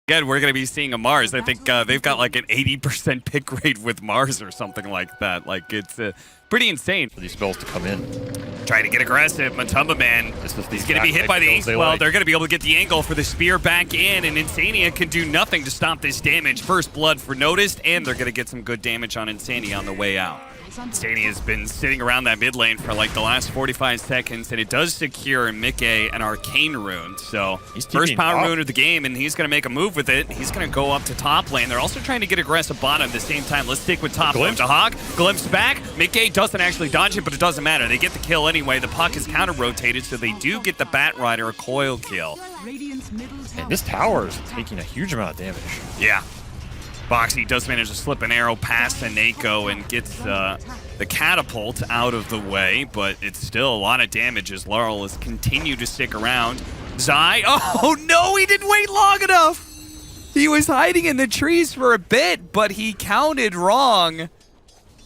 Again, we're going to be seeing a Mars. I think they've got like an 80% pick rate with Mars or something like that. Like, it's pretty insane. For these spells to come in. Trying to get aggressive. Matumba Man, he's going to be hit by the Inkswell. They're going to be able to get the angle for the spear back in, and Insania can do nothing to stop this damage. First blood for Noticed, and they're going to get some good damage on Insania on the way out. Insania has been sitting around that mid lane for like the last 45 seconds, and it does secure Mikke an Arcane Rune. So first power rune of the game, and he's going to make a move with it. He's going to go up to top lane. They're also trying to get aggressive bottom at the same time. Let's stick with top lane. To Hawk, glimpse back. Mikke doesn't actually dodge it, but it doesn't matter. They get the kill anyway. The puck is counter-rotated, so they do get the Bat Rider a coil kill. And this tower is taking a huge amount of damage. Yeah. Boxy does manage to slip an arrow past Seneko and gets the catapult out of the way, but it's still a lot of damage as Laurel has continued to stick around. Zai, oh no, he didn't wait long enough! He was hiding in the trees for a bit, but he counted wrong.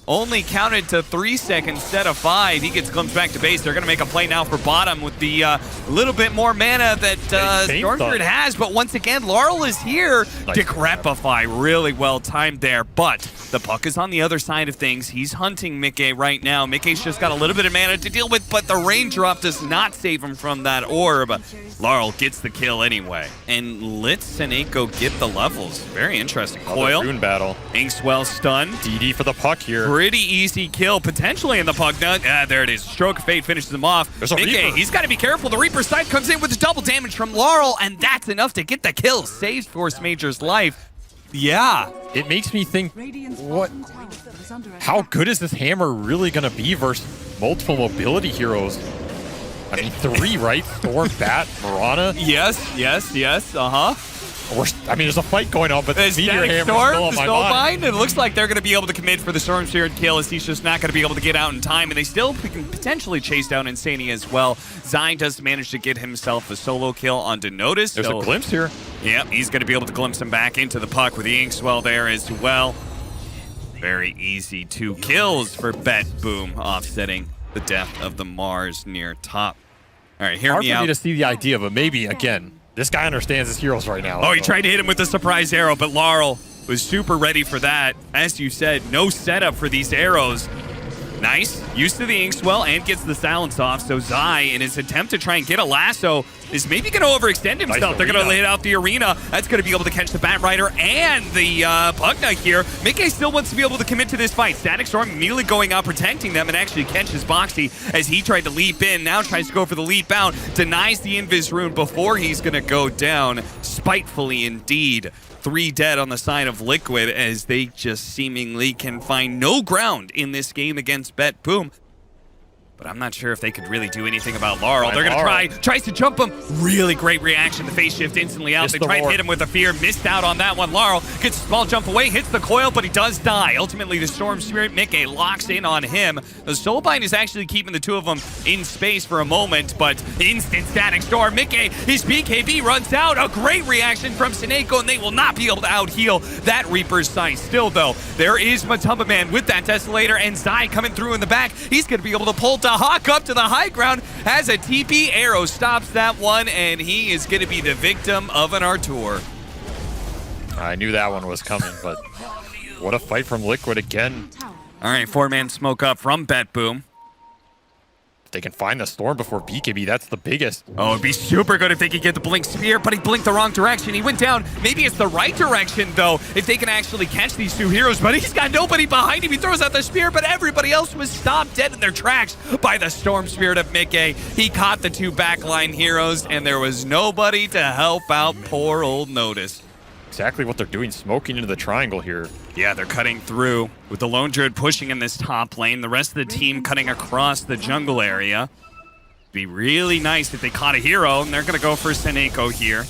Only counted to 3 seconds instead of 5. He gets glimpsed back to base. They're going to make a play now for bottom with the little bit more mana that Stormspirit has. But once again, Laurel is here. Nice. Decrepify, really well timed there. But the puck is on the other side of things. He's hunting Mikke right now. Mikke's just got a little bit of mana to deal with, but the raindrop does not save him from that orb. Laurel gets the kill anyway. And lets Seneko get the levels. Very interesting. Coil. Rune battle. Inkswell stunned. DD for the puck here. Pretty easy kill, potentially in the puck. There it is. Stroke of Fate finishes him off. Mikke, he's got to be careful. The Reaper Scythe comes in with the double damage from Laurel, and that's enough to get the kill. Saves Force Major's life. Yeah. It makes me think, what? How good is this hammer really going to be versus multiple mobility heroes? I mean, 3, right? Storm, Bat, Mirana? Yes. Uh-huh. I mean, there's a fight going on, but the Meteor Hammer Storm, is still on my mind. It looks like they're going to be able to commit for the Storm Spirit kill, as he's just not going to be able to get out in time, and they still can potentially chase down Insania as well. Zai does manage to get himself a solo kill onto Notice. There's a glimpse here. Yep, he's going to be able to glimpse him back into the puck with the Inkswell there as well. Very easy 2 kills for BETBOOM, offsetting the death of the Mars near top. All right, hear me out. Hard for me to see the idea, but maybe, again, this guy understands his heroes right now. Oh, he tried to hit him with a surprise arrow, but Laurel was super ready for that. As you said, no setup for these arrows. Nice. Used to the Inkswell and gets the silence off. So Zai, in his attempt to try and get a lasso, is maybe going to overextend himself. Nice. They're going to lay out the arena. That's going to be able to catch the Bat Rider and the Pug Knight here. Mikke still wants to be able to commit to this fight. Static Storm immediately going out, protecting them, and actually catches Boxy as he tried to leap in. Now tries to go for the leap out. Denies the Invis Rune before he's going to go down. Spitefully indeed. 3 dead on the side of Liquid as they just seemingly can find no ground in this game against BETBOOM. But I'm not sure if they could really do anything about Laurel. They're going to tries to jump him. Really great reaction. The face shift instantly out. They tried to hit him with a fear. Missed out on that one. Laurel gets a small jump away, hits the coil, but he does die. Ultimately, the Storm Spirit Mikke locks in on him. The Soulbind is actually keeping the 2 of them in space for a moment, but instant Static Storm. Mikke, his BKB runs out. A great reaction from Seneko, and they will not be able to out-heal that Reaper's Sight. Still, though, there is Matumba Man with that Desolator, and Zai coming through in the back. He's going to be able to pull Hawk up to the high ground, has a TP arrow, stops that one, and he is going to be the victim of an Artur. I knew that one was coming, but what a fight from Liquid again. All right, 4-man smoke up from BETBOOM. They can find the Storm before BKB. That's the biggest. Oh, it'd be super good if they could get the Blink Spear, but he blinked the wrong direction. He went down. Maybe it's the right direction, though, if they can actually catch these 2 heroes, but he's got nobody behind him. He throws out the Spear, but everybody else was stopped dead in their tracks by the Storm Spirit of Mikke. He caught the 2 backline heroes, and there was nobody to help out poor old Notice. Exactly what they're doing, smoking into the triangle here. Yeah, they're cutting through with the Lone Druid pushing in this top lane. The rest of the team cutting across the jungle area. Be really nice if they caught a hero, and they're going to go for Seneko here.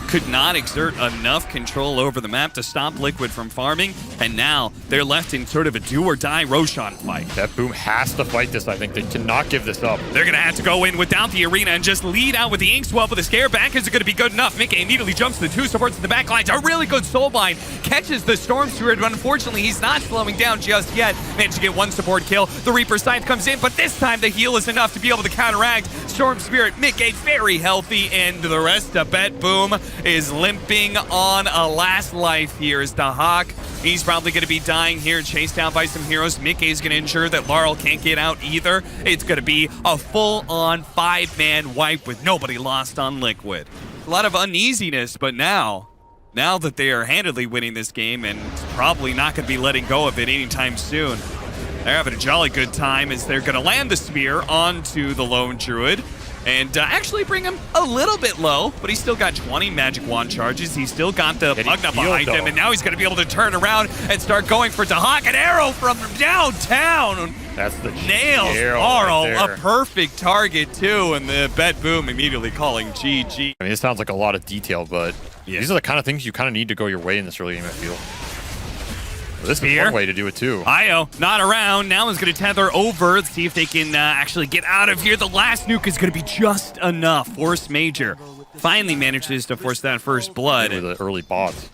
Could not exert enough control over the map to stop Liquid from farming, and now they're left in sort of a do-or-die Roshan fight. BETBOOM has to fight this, I think. They cannot give this up. They're going to have to go in without the arena and just lead out with the Inkswell, but the scare back is going to be good enough. Mikke immediately jumps to the 2 supports in the back lines. A really good Soulbind catches the Storm Spirit, but unfortunately he's not slowing down just yet. Managed to get 1 support kill. The Reaper Scythe comes in, but this time the heal is enough to be able to counteract. Storm Spirit, Mikke very healthy, and the rest of BETBOOM is limping on a last life here as Dahak. He's probably going to be dying here, chased down by some heroes. Mickey is going to ensure that Laurel can't get out either. It's going to be a full-on 5-man wipe with nobody lost on Liquid. A lot of uneasiness, but now that they are handedly winning this game and probably not going to be letting go of it anytime soon, they're having a jolly good time as they're going to land the spear onto the Lone Druid and actually bring him a little bit low, but he's still got 20 Magic Wand charges. He's still got the Mugna behind him, and now he's going to be able to turn around and start going for Dahak. An arrow from downtown. That's the nails Laurel, a perfect target too, and the BETBOOM immediately calling GG. I mean, it sounds like a lot of detail, but these are the kind of things you kind of need to go your way in this early game, I feel. This is one way to do it too. Io not around. Now is going to tether over. Let's see if they can actually get out of here. The last nuke is going to be just enough. Force Major finally manages to force that first blood. The early bots.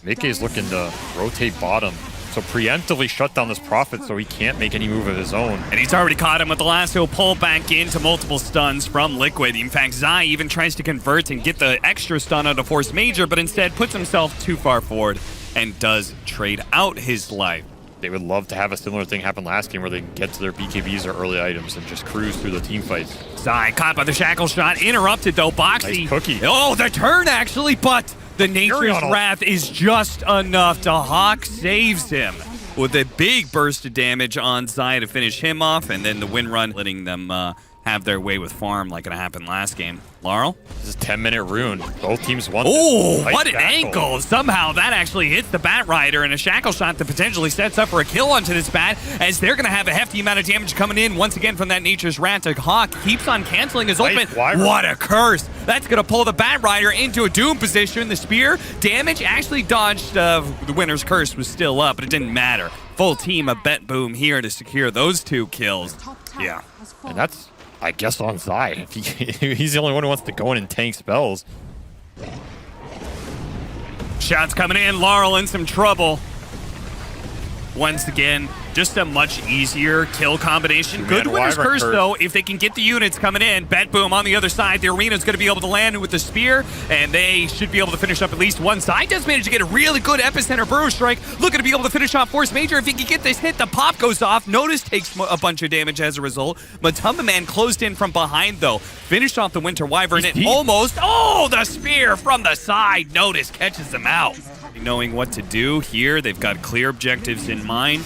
Mickey is looking to rotate bottom. So preemptively shut down this Prophet so he can't make any move of his own. And he's already caught him with the lasso, pull back into multiple stuns from Liquid. In fact, Zai even tries to convert and get the extra stun out of Force Major, but instead puts himself too far forward and does trade out his life. They would love to have a similar thing happen last game where they can get to their BKBs or early items and just cruise through the team fights. Zai caught by the shackle shot, interrupted though. Boxy. Nice cookie. Oh, the turn actually, but the Nature's Wrath is just enough. Dahak saves him with a big burst of damage on Zai to finish him off, and then the win run letting them have their way with farm like it happened last game. Laurel? This is 10-minute rune. Both teams won. Oh, what an angle. Somehow that actually hits the Bat Rider, and a shackle shot that potentially sets up for a kill onto this Bat, as they're going to have a hefty amount of damage coming in once again from that Nature's Wrath. Hawk keeps on canceling his ultimate. What a curse. That's going to pull the Bat Rider into a doom position. The spear damage actually dodged. The winner's curse was still up, but it didn't matter. Full team of BETBOOM here to secure those 2 kills. Yeah. And that's, I guess, on Zai. He's the only one who wants to go in and tank spells. Shots coming in. Laurel in some trouble. Once again, just a much easier kill combination. Good winner's curse, though, if they can get the units coming in. BETBOOM on the other side. The arena's going to be able to land with the spear, and they should be able to finish up at least one side. Does manage to get a really good epicenter burrow strike. Looking to be able to finish off Force Major. If he can get this hit, the pop goes off. Notice takes a bunch of damage as a result. Matumba Man closed in from behind, though. Finished off the Winter Wyvern. It almost... Oh, the spear from the side. Notice catches them out. Knowing what to do here. They've got clear objectives in mind.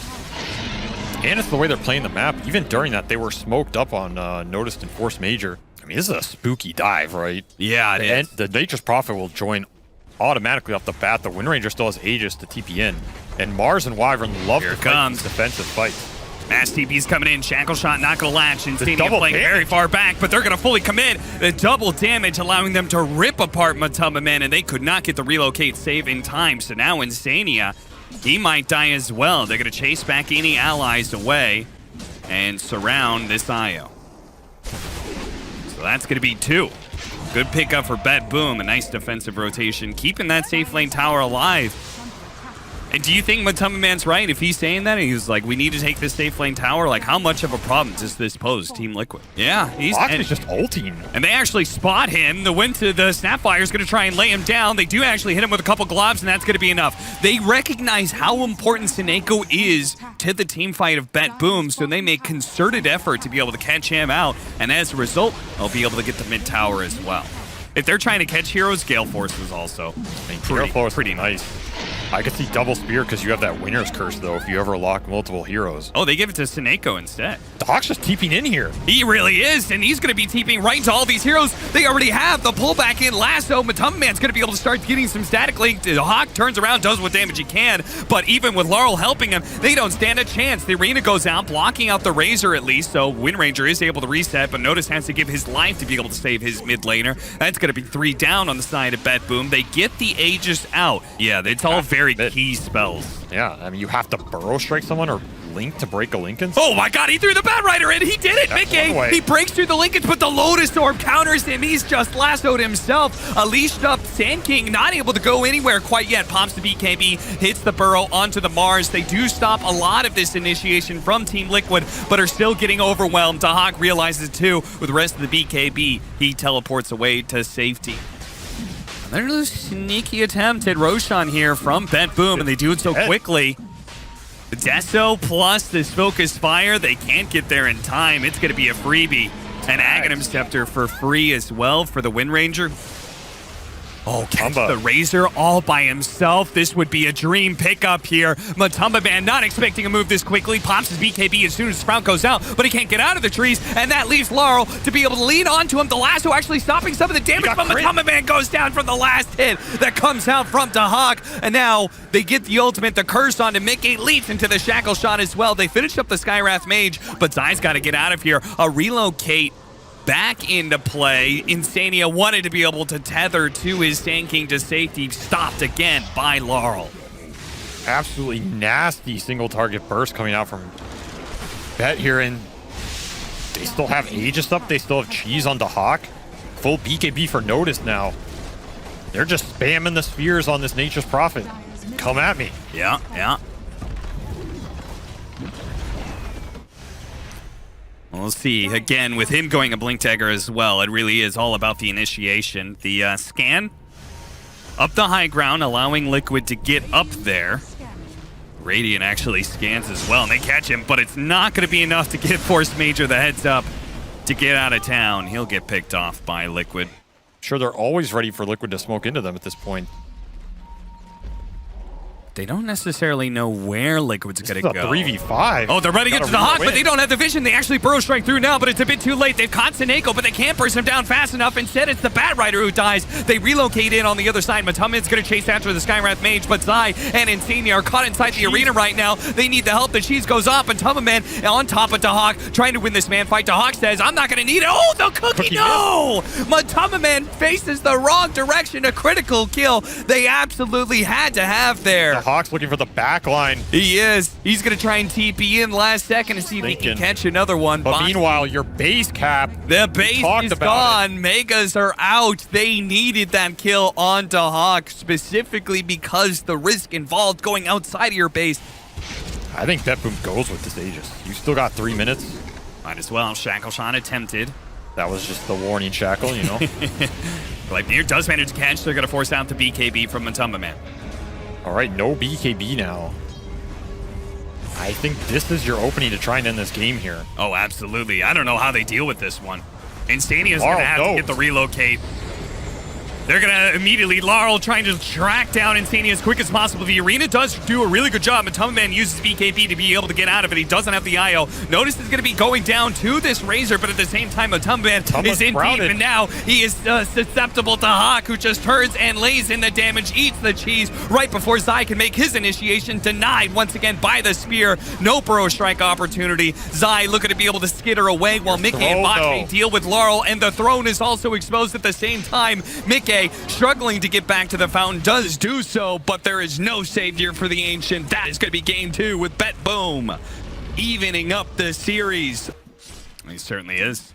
And it's the way they're playing the map. Even during that, they were smoked up on Noticed and Force Major. I mean, this is a spooky dive, right? Yeah, it is. The Nature's Prophet will join automatically off the bat. The Wind Ranger still has Aegis to TP in. And Mars and Wyvern love to fight these defensive fights. Mass TP's coming in. Shackle shot not going to latch. Instania playing very far back, but they're going to fully commit. The double damage allowing them to rip apart Matumba Man, and they could not get the relocate save in time. So now Instania, he might die as well. They're going to chase back any allies away and surround this IO. So that's going to be 2. Good pickup for BETBOOM. A nice defensive rotation, keeping that safe lane tower alive. And do you think Matumba Man's right if he's saying that? He's like, we need to take this safe lane tower. Like, how much of a problem does this pose, Team Liquid? Yeah, he's just ulting. And they actually spot him. The Snapfire is going to try and lay him down. They do actually hit him with a couple globs, and that's going to be enough. They recognize how important Seneko is to the team fight of BETBOOM, so they make concerted effort to be able to catch him out. And as a result, they'll be able to get the mid tower as well. If they're trying to catch heroes, Gale Force was also pretty nice. I could see double spear because you have that winner's curse, though, if you ever lock multiple heroes. Oh, they give it to Seneko instead. Dahak's just TPing in here. He really is, and he's going to be TPing right into all these heroes. They already have the pullback in lasso. Matumba Man's going to be able to start getting some static link. Dahak turns around, does what damage he can, but even with Laurel helping him, they don't stand a chance. The arena goes out, blocking out the Razor at least, so Wind Ranger is able to reset, but Notice has to give his life to be able to save his mid laner. That's going to be 3 down on the side of BETBOOM. They get the Aegis out. Yeah, it's all very key spells. Yeah, I mean, you have to burrow strike someone or link to break a Lincoln. Oh my god, he threw the Bat Rider in. He did it, Mickey. He breaks through the Lincolns, but the Lotus Orb counters him. He's just lassoed himself. A leashed up Sand King, not able to go anywhere quite yet. Pops the BKB, hits the burrow onto the Mars. They do stop a lot of this initiation from Team Liquid, but are still getting overwhelmed. Dahak realizes too, with the rest of the BKB, he teleports away to safety. There's a sneaky attempt at Roshan here from BETBOOM, and they do it so quickly. The Deso plus this Focus Fire, they can't get there in time. It's going to be a freebie. An Aghanim Scepter for free as well for the Wind Ranger. Oh, catch the Razor all by himself. This would be a dream pickup here. Matumba Man not expecting a move this quickly. Pops his BKB as soon as Sprout goes out, but he can't get out of the trees, and that leaves Laurel to be able to lean onto him. The lasso actually stopping some of the damage, but Matumba Man goes down from the last hit that comes out from Dahak, and now they get the ultimate, the curse onto Mickey, leads into the shackle shot as well. They finished up the Skywrath Mage, but Zai's got to get out of here. A relocate back into play. Insania wanted to be able to tether to his Sand King to safety. Stopped again by Laurel. Absolutely nasty single target burst coming out from Bet here, and they still have Aegis up. They still have Cheese on Dahak. Full BKB for Notice now. They're just spamming the spheres on this Nature's Prophet. Come at me. Yeah. We'll see. Again, with him going a Blink Dagger as well, it really is all about the initiation. The scan up the high ground, allowing Liquid to get up there. Radiant actually scans as well, and they catch him, but it's not going to be enough to give Force Major the heads up to get out of town. He'll get picked off by Liquid. Sure, they're always ready for Liquid to smoke into them at this point. They don't necessarily know where Liquid's going to go. 3v5. Oh, they're running into the Hawk, but they don't have the vision. They actually burrow strike through now, but it's a bit too late. They've caught Seneko, but they can't burst him down fast enough. Instead, it's the Bat Rider who dies. They relocate in on the other side. Matumin's going to chase after the Skywrath Mage, but Zai and Insania are caught inside the arena right now. They need the help. The cheese goes off, and Man on top of Dahak, trying to win this man fight. Dahak says, I'm not going to need it. Oh, the cookie, no! Man faces the wrong direction. A critical kill they absolutely had to have there. Dahak's looking for the back line. He is. He's going to try and TP in last second to see if he can catch another one. But meanwhile, your base cap. The base is gone. Megas are out. They needed that kill on Dahak specifically because the risk involved going outside of your base. I think BETBOOM goes with this Aegis. You still got 3 minutes. Might as well. Shackle shot attempted. That was just the warning shackle, you know. Gleipnir does manage to catch. They're going to force out the BKB from Matumba Man. All right, no BKB now. I think this is your opening to try and end this game here. Oh, absolutely. I don't know how they deal with this one. Instania's going to have to get the relocate. They're going to immediately, Laurel trying to track down Insania as quick as possible. The arena does do a really good job. Matumba Man uses BKB to be able to get out of it. He doesn't have the IO. Notice is going to be going down to this Razor, but at the same time, Matumba Man is in deep, and now he is susceptible to Hawk, who just turns and lays in the damage, eats the cheese right before Zai can make his initiation. Denied once again by the spear. No burrow strike opportunity. Zai looking to be able to skitter away while Mickey and Bakshi deal with Laurel, and the throne is also exposed at the same time. Mickey struggling to get back to the fountain, does do so, but there is no savior for the Ancient. That is going to be game 2 with BETBOOM evening up the series. He certainly is.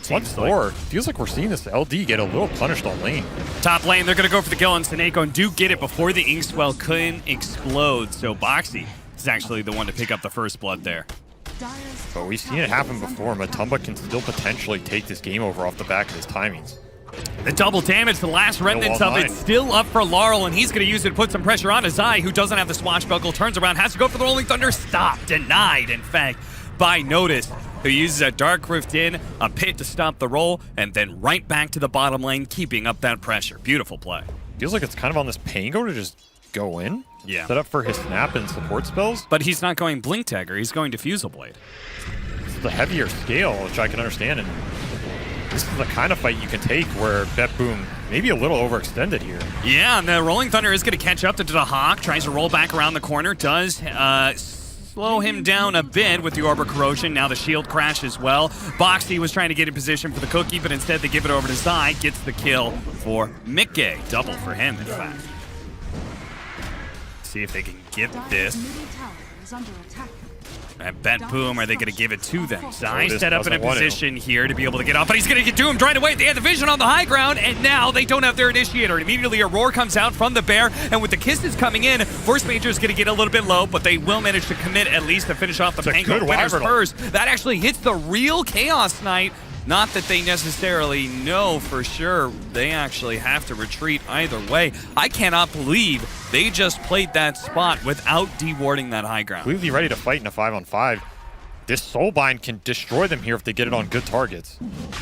Once more, feels like we're seeing this LD get a little punished on lane. Top lane, they're going to go for the kill on Seneko and do get it before the Inkswell couldn't explode. So Boxy is actually the one to pick up the first blood there. But we've seen it happen before. Matumba can still potentially take this game over off the back of his timings. The double damage, the last remnants of it, still up for Laurel, and he's going to use it to put some pressure on Zai, who doesn't have the swashbuckle, turns around, has to go for the Rolling Thunder. Stop. Denied, in fact, by Notice, who uses a Dark Rift in, a pit to stop the roll, and then right back to the bottom lane, keeping up that pressure. Beautiful play. Feels like it's kind of on this Pango to just go in. Yeah. Set up for his snap and support spells. But he's not going Blink Dagger, he's going Diffusal Blade. It's the heavier scale, which I can understand, and this is the kind of fight you can take where BETBOOM maybe a little overextended here. Yeah, and the Rolling Thunder is going to catch up to the Hawk, tries to roll back around the corner, does slow him down a bit with the Orb of Corrosion. Now the shield crash as well. Boxy was trying to get in position for the cookie, but instead they give it over to Zai, gets the kill for Mickey. Double for him, in fact. See if they can get this. And BETBOOM, are they going to give it to them? Zai set up in a position here to be able to get off, but he's going to get to him right away. They had the vision on the high ground, and now they don't have their initiator. And immediately a roar comes out from the bear, and with the kisses coming in, Force Major is going to get a little bit low, but they will manage to commit at least to finish off the Pango winners first. That actually hits the real Chaos Knight. Not that they necessarily know for sure. They actually have to retreat either way. I cannot believe they just played that spot without dewarding that high ground. Completely ready to fight in a 5-on-5. This Soulbind can destroy them here if they get it on good targets.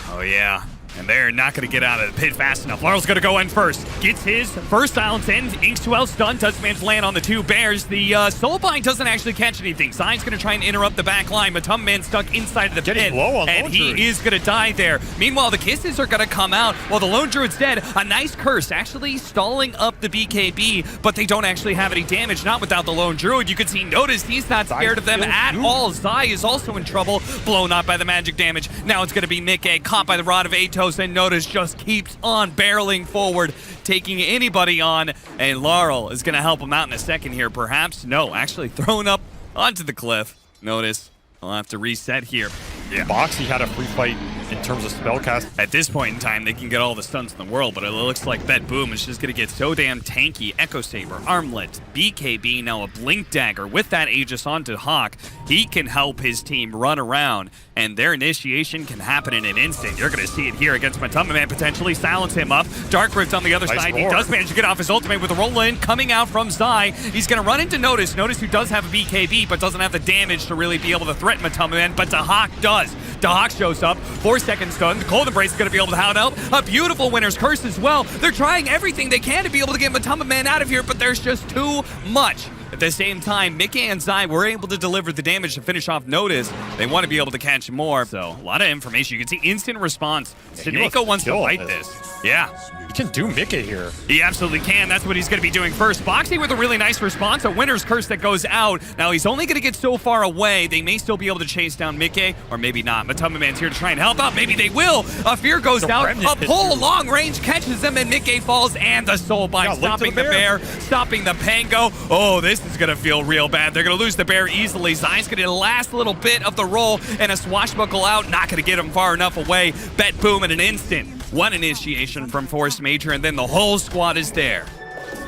Oh, yeah. And they're not going to get out of the pit fast enough. Laurel's going to go in first. Gets his first silence in. Inkswell stunned. Does manage to land on the two bears. The Soulbind doesn't actually catch anything. Zion's going to try and interrupt the back line. Matumman stuck inside of the pit. Low on and he is going to die there. Meanwhile, the kisses are going to come out while the Lone Druid's dead. A nice curse actually stalling up the BKB, but they don't actually have any damage. Not without the Lone Druid. You can see Notice he's not scared of them at all. Zai is also in trouble. Blown up by the magic damage. Now it's going to be Mickey caught by the Rod of Atos. And Notice just keeps on barreling forward, taking anybody on, and Laurel is going to help him out in a second here, perhaps. No, actually thrown up onto the cliff. Notice he'll have to reset here. Yeah. Boxy had a free fight in terms of spellcast. At this point in time, they can get all the stuns in the world, but it looks like BETBOOM is just going to get so damn tanky. Echo Saber, Armlet, BKB, now a Blink Dagger. With that Aegis onto Hawk, he can help his team run around, and their initiation can happen in an instant. You're going to see it here against Matumman, potentially silence him up. Dark Rift on the other side. He does manage to get off his ultimate with a roll-in coming out from Zai. He's going to run into Notice. Notice who does have a BKB, but doesn't have the damage to really be able to threaten Matumman, but Dahak does. Dahak shows up, 4 seconds stun. The Cold Embrace is going to be able to hound out. A beautiful Winner's Curse as well. They're trying everything they can to be able to get Matumman out of here, but there's just too much. At the same time, Mickey and Zai were able to deliver the damage to finish off Notice. They want to be able to catch more. So, a lot of information. You can see instant response. Sineko wants to fight this. Yeah. He can do Mickey here. He absolutely can. That's what he's going to be doing first. Boxy with a really nice response. A Winner's Curse that goes out. Now, he's only going to get so far away. They may still be able to chase down Mickey, or maybe not. Matumman's here to try and help out. Maybe they will. A Fear goes out. A pull long range catches them, and Mickey falls, and the Soulbind stopping the bear, stopping the Pango. Oh, this is going to feel real bad. They're going to lose the bear easily. Zion's going to last little bit of the roll, and a swashbuckle out. Not going to get him far enough away. BETBOOM in an instant. One initiation from Force Major, and then the whole squad is there.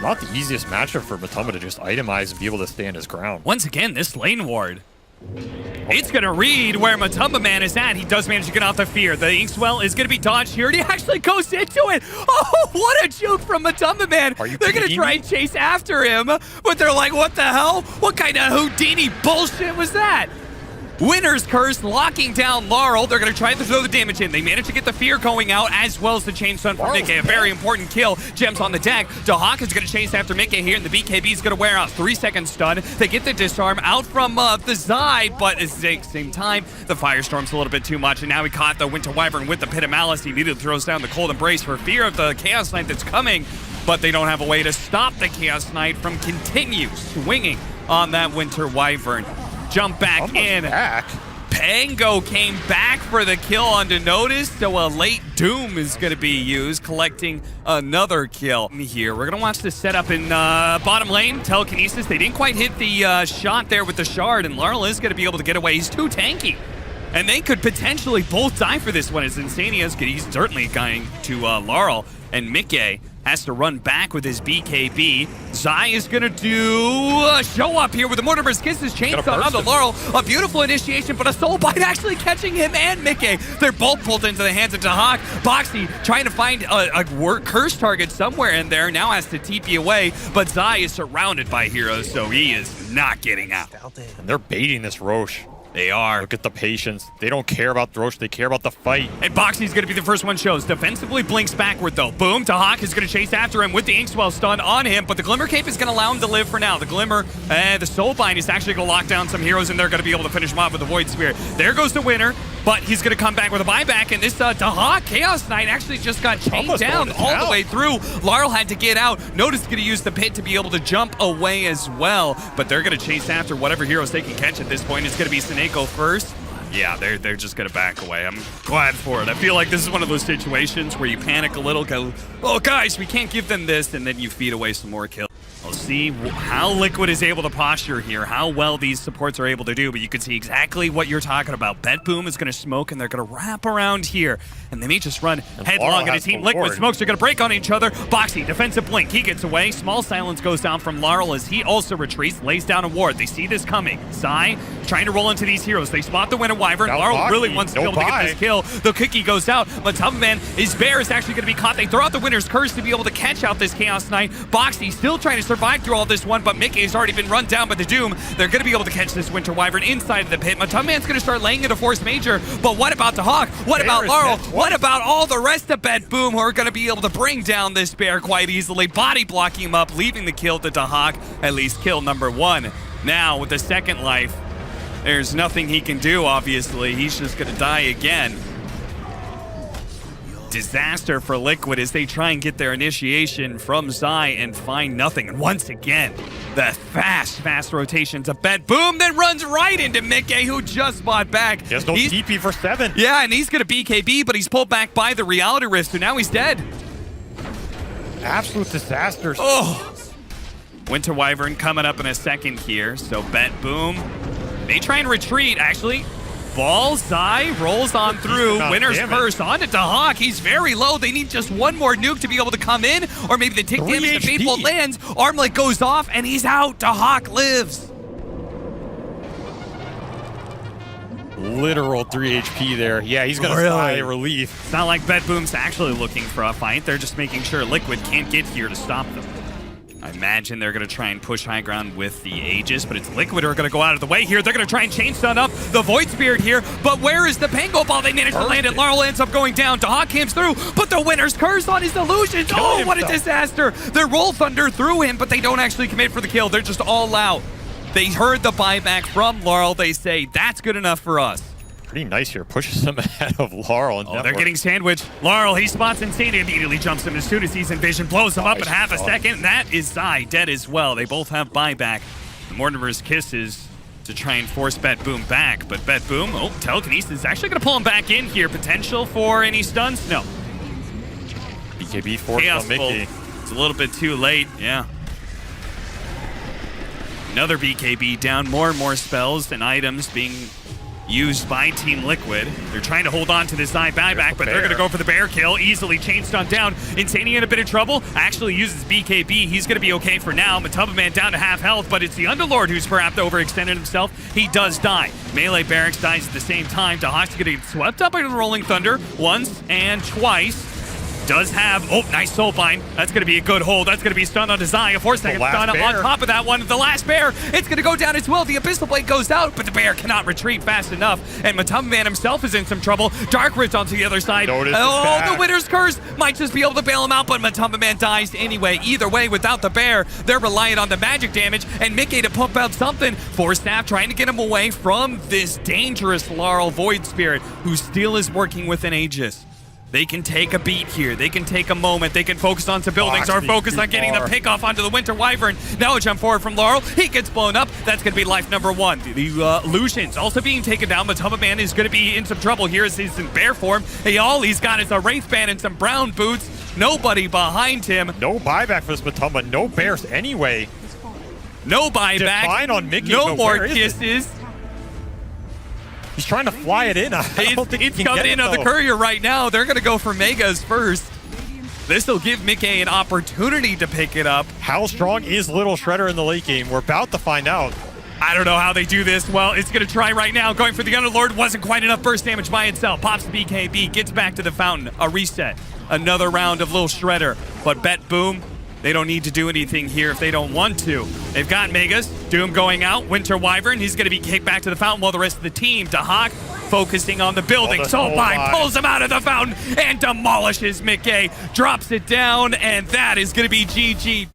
Not the easiest matchup for Matumba to just itemize and be able to stand his ground. Once again, this lane ward. It's going to read where Matumba is at. He does manage to get off the Fear. The Inkswell is going to be dodged here, and he actually goes into it. Oh, what a juke from Matumba. They're going to try and chase after him, but they're like, what the hell? What kind of Houdini bullshit was that? Winner's Curse locking down Laurel. They're going to try to throw the damage in. They manage to get the Fear going out, as well as the Chain Stun from Mickey. A very important kill. Gems on the deck. Dahak is going to chase after Mickey here, and the BKB is going to wear out. 3-second stun. They get the disarm out from the Zai, but at the same time, the Firestorm's a little bit too much, and now he caught the Winter Wyvern with the Pit of Malice. He immediately throws down the Cold Embrace for fear of the Chaos Knight that's coming, but they don't have a way to stop the Chaos Knight from continue swinging on that Winter Wyvern. Jump back in. Pango came back for the kill onto Notice, so a late Doom is going to be used, collecting another kill here. We're going to watch this setup in bottom lane. Telekinesis, they didn't quite hit the shot there with the Shard, and Laurel is going to be able to get away. He's too tanky, and they could potentially both die for this one, as Insania's he's certainly going to Laurel, and Mickey has to run back with his BKB. Zai is going to do a show up here with the Mortimer's Kisses chainsaw on the Laurel. A beautiful initiation, but a Soulbind actually catching him and Mickey. They're both pulled into the hands of Dahak. Boxy trying to find a curse target somewhere in there. Now has to TP away, but Zai is surrounded by heroes, so he is not getting out. And they're baiting this Roche. They are. Look at the patience. They don't care about the Roche. They care about the fight. And Boxy's going to be the first one shows. Defensively blinks backward, though. Boom. Dahak is going to chase after him with the Inkswell stun on him, but the Glimmer Cape is going to allow him to live for now. The Glimmer, the Soulbind is actually going to lock down some heroes, and they're going to be able to finish him off with the Void Spear. There goes the winner, but he's going to come back with a buyback, and this Dahak Chaos Knight actually just got chained down all the way through. Laurel had to get out. Notice going to use the pit to be able to jump away as well, but they're going to chase after whatever heroes they can catch at this point. It's going to be Sineko first. Yeah, they're just going to back away. I'm glad for it. I feel like this is one of those situations where you panic a little, go, oh, guys, we can't give them this, and then you feed away some more kills. We'll see how Liquid is able to posture here, how well these supports are able to do, but you can see exactly what you're talking about. BETBOOM is going to smoke, and they're going to wrap around here, and they may just run headlong into Team Liquid. Smokes are going to break on each other. Boxy, defensive blink, he gets away. Small silence goes down from Laurel as he also retreats, lays down a ward. They see this coming. Zai trying to roll into these heroes. They spot the Winter Wyvern. Laurel really wants to be able to get this kill. The cookie goes out. Matumbaman, his bear is actually going to be caught. They throw out the Winter's Curse to be able to catch out this Chaos Knight. Boxy still trying to survive through all this one, but Mickey has already been run down by the Doom. They're going to be able to catch this Winter Wyvern inside of the pit. Matumbaman's going to start laying into Force Major, but what about the Hawk? What about Laurel? What about all the rest of BETBOOM who are going to be able to bring down this bear quite easily, body blocking him up, leaving the kill to Dahak, at least kill number 1. Now, with the second life, there's nothing he can do, obviously. He's just going to die again. Disaster for Liquid as they try and get their initiation from Zai and find nothing. And once again, the fast rotation to BETBOOM, then runs right into Mickey, who just bought back. He has no TP for 7. Yeah, and he's going to BKB, but he's pulled back by the Reality Rift, so now he's dead. Absolute disaster. Oh! Winter Wyvern coming up in a second here, so BETBOOM, they try and retreat, actually. Ball, Zai rolls on through. Winner's Curse onto Dahak. He's very low. They need just one more nuke to be able to come in, or maybe they take damage to Faithful lands. Armlet goes off, and he's out. Dahak lives. Literal 3 HP there. Yeah, he's going to sigh relief. It's not like BETBOOM's actually looking for a fight. They're just making sure Liquid can't get here to stop them. I imagine they're going to try and push high ground with the Aegis, but it's Liquid who are going to go out of the way here. They're going to try and chain stun up the Void Spirit here, but where is the Pango Ball? They managed to land it. Laurel ends up going down. Dahak comes through, but the Winner's Curse on his illusions. Oh, what a disaster. Their Roll Thunder through him, but they don't actually commit for the kill. They're just all out. They heard the buyback from Laurel. They say, that's good enough for us. Pretty nice here. Pushes them ahead of Laurel. And they're getting sandwiched. Laurel, he spots Insanity, immediately jumps him as soon as he's in vision, blows him up in half a second. That is Zai dead as well. They both have buyback. The Mortimer's Kisses to try and force BETBOOM back, but BETBOOM, Telekinesis is actually going to pull him back in here. Potential for any stuns? No. BKB forced on Mickey. It's a little bit too late, yeah. Another BKB down, more and more spells and items being used by Team Liquid. They're trying to hold on to this Zai buyback, but they're going to go for the bear kill. Easily chain stun down. Insanity in a bit of trouble. Actually uses BKB. He's going to be okay for now. Matumbaman down to half health, but it's the Underlord who's perhaps overextended himself. He does die. Melee Barracks dies at the same time. Dahak's going to get swept up by the Rolling Thunder once and twice. Does have, nice Soulbind. That's going to be a good hold. That's going to be stunned onto Zai. A 4-second stun on top of that one. The last bear, it's going to go down as well. The Abyssal Blade goes out, but the bear cannot retreat fast enough. And Matumbaman himself is in some trouble. Dark Rift onto the other side. The Winter's Curse might just be able to bail him out, but Matumbaman dies anyway. Either way, without the bear, they're reliant on the magic damage and Mickey to pump out something. Force Staff trying to get him away from this dangerous Laurel Void Spirit, who still is working with an Aegis. They can take a beat here. They can take a moment. They can focus on some buildings or focus on getting the pick off onto the Winter Wyvern. Now a jump forward from Laurel. He gets blown up. That's going to be life number 1. The Lucian's also being taken down. Matumbaman is going to be in some trouble here as he's in bear form. All he's got is a Wraith Band and some brown boots. Nobody behind him. No buyback for this Matumba. No bears anyway. No buyback. Define on Mickey. No more kisses. He's trying to fly it in. It's coming in on the courier right now. They're going to go for Megas first. This will give Mickey an opportunity to pick it up. How strong is Little Shredder in the late game? We're about to find out. I don't know how they do this. Well, it's going to try right now. Going for the Underlord. Wasn't quite enough burst damage by itself. Pops the BKB. Gets back to the fountain. A reset. Another round of Little Shredder. But BETBOOM, they don't need to do anything here if they don't want to. They've got Megas. Doom going out. Winter Wyvern. He's going to be kicked back to the fountain while the rest of the team. Dahak focusing on the building. Soulbind pulls him out of the fountain and demolishes Mickey. Drops it down, and that is going to be GG.